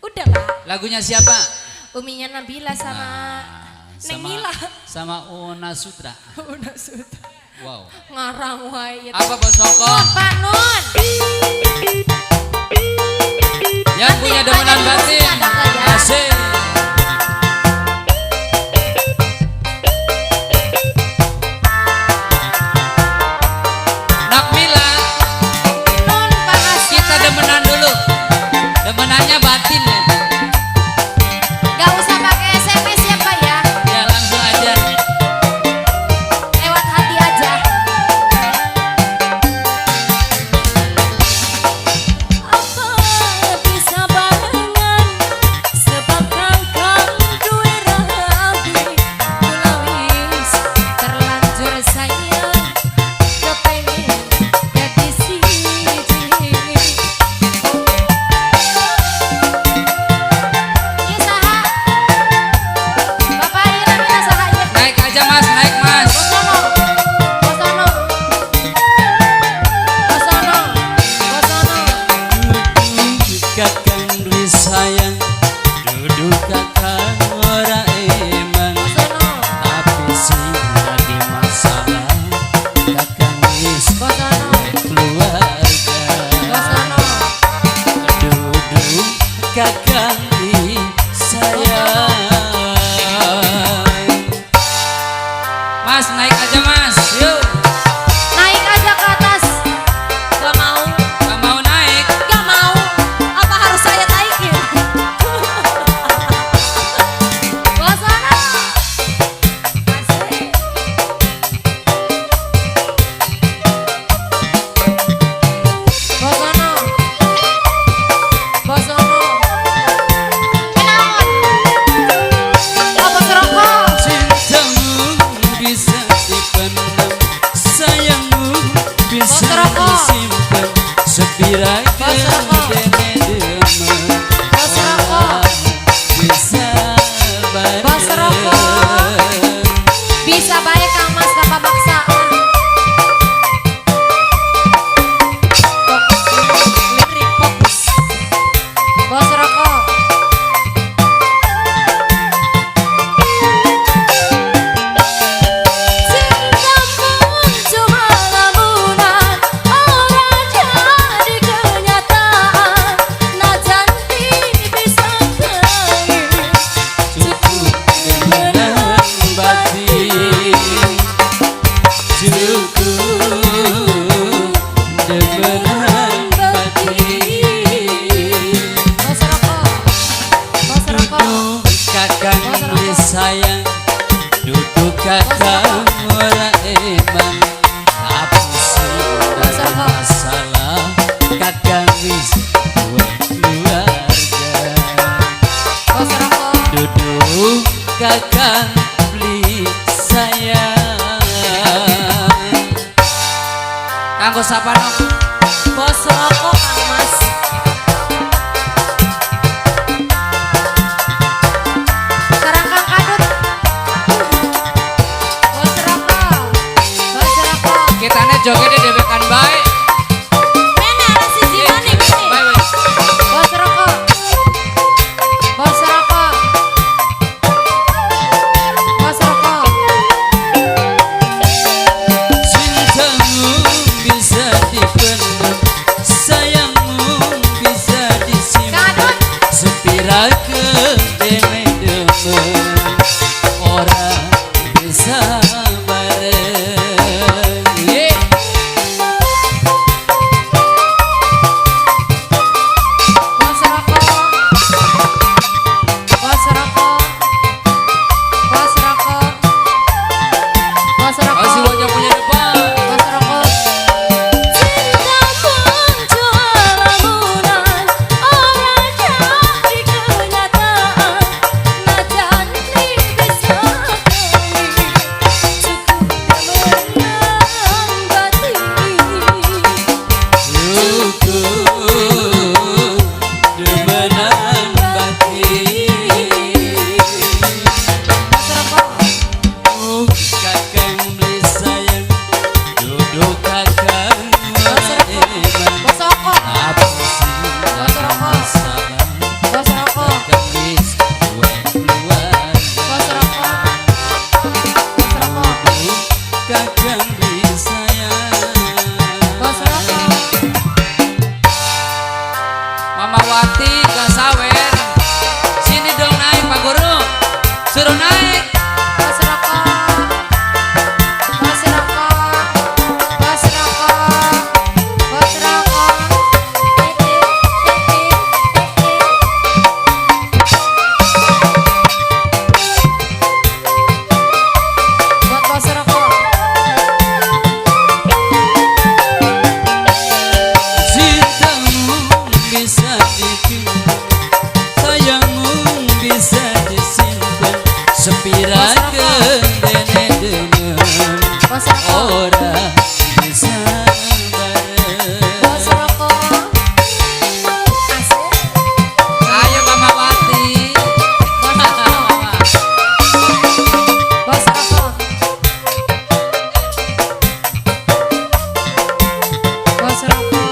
Udah Pak. Lagunya siapa? Uminya Nabila sama Neng Mila. Sama Una Sutra. Una Sutra. Wow. Ngarang wae. Apa Bos Hongkong? Oh, Pak Nun. Yang punya demenan batin. Asik. Nak Mila. Nun panas. Kita demenan dulu. Demenannya batin ya. Gak usah pakai SMS ya Pak ya. Ya langsung aja. Lewat hati aja. Apa bisa barengan sebab kangkang duwe rabi. Kula wis terlanjur sayang kepengin dadi siji. Iya saha. Bapak ieu namina saha ieu? Naik aja Mas, naik Mas. Bosono. Bosono. Bosono. Bosono. Kakang duwe sayang, duduk kakang ora eman. Bosono. Tapi sing dadi masalah, kakang wis Bosono. keluarga. Bosono. Duduk kakang di sayang. Mas naik aja Mas, yuk. Naik aja ke atas. Gak mau. Gak mau naik. Gak mau. Apa harus saya naikin? Bosono. Asik. Bosono. Bosono. Kenaon? Apa serokok? Cintamu bisa dipendam, sayangmu bisa Bos rokok. disimpan, sepira Bos rokok. kedemen. Bos rokok. Bisa bareng. Bos rokok. Bisa baik Kang Mas tanpa maksa. Lirik fokus. Bos rokok. Cintamu cuma lamunan, ora jadi kenyataan. Najan bisa kain. Cukup demenan batin, cukup demenan batin. Bos rokok. Bos rokok. Duduk kakang wis sayang, duduk kakang ora eman. Tapi sing dadi masalah, kakang wis duwe keluarga. Bos rokok. Duduk kakang beli sayang. Kanggo sapa nok? Bos rokok Kang Mas. Sekarang Kang Kadut. Bos rokok. Bos rokok. Kita joget debekan baik. Mene ada sisi maning ini. Baik. Bos rokok. Bos rokok. Bos rokok. Cintamu bisa dipendam, sayangmu bisa disimpan, Kadut. sepira kedemen orang bisa bareng. Yeah. Bos rokok. Bos rokok. Bos rokok. Bos Oh si rokok. wajah punya depan. Bos rokok. Cinta muncul lamunan, ora jadi kenyataan. Mama Wati ke Sawer. Sini dong naik Pak Guru. Suruh naik. Bos rokok, bos rokok, bos rokok, bos rokok. Buat bos rokok. Cintamu bisa dipinjam, sayangmu bisa disimpan. Sepirakeun dene dengan Bos rokok, ora bisa bareng. bos rokok. Asik. Ayo Mama Wati. Bos rokok. Bos rokok. Bos rokok.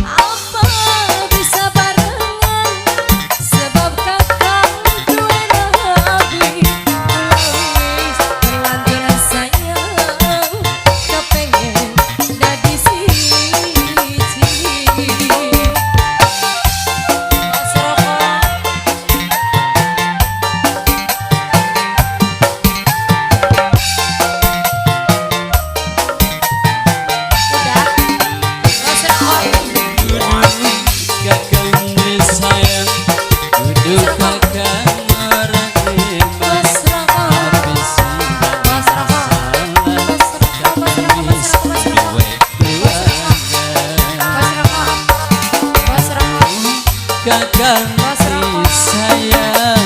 Apa bisa barengan sebab kakak dua nabi Lawis terlanjur sayang kepengen dadi siji. Bos rokok. Udah. Bos rokok. Kakang sayang, duduk kakang merangkai Bos rokok. habis Bos rokok. Bos rokok. Bos rokok. Bos rokok. Bos rokok. Bos rokok. Bos rokok. kakang Bos rokok. sayang.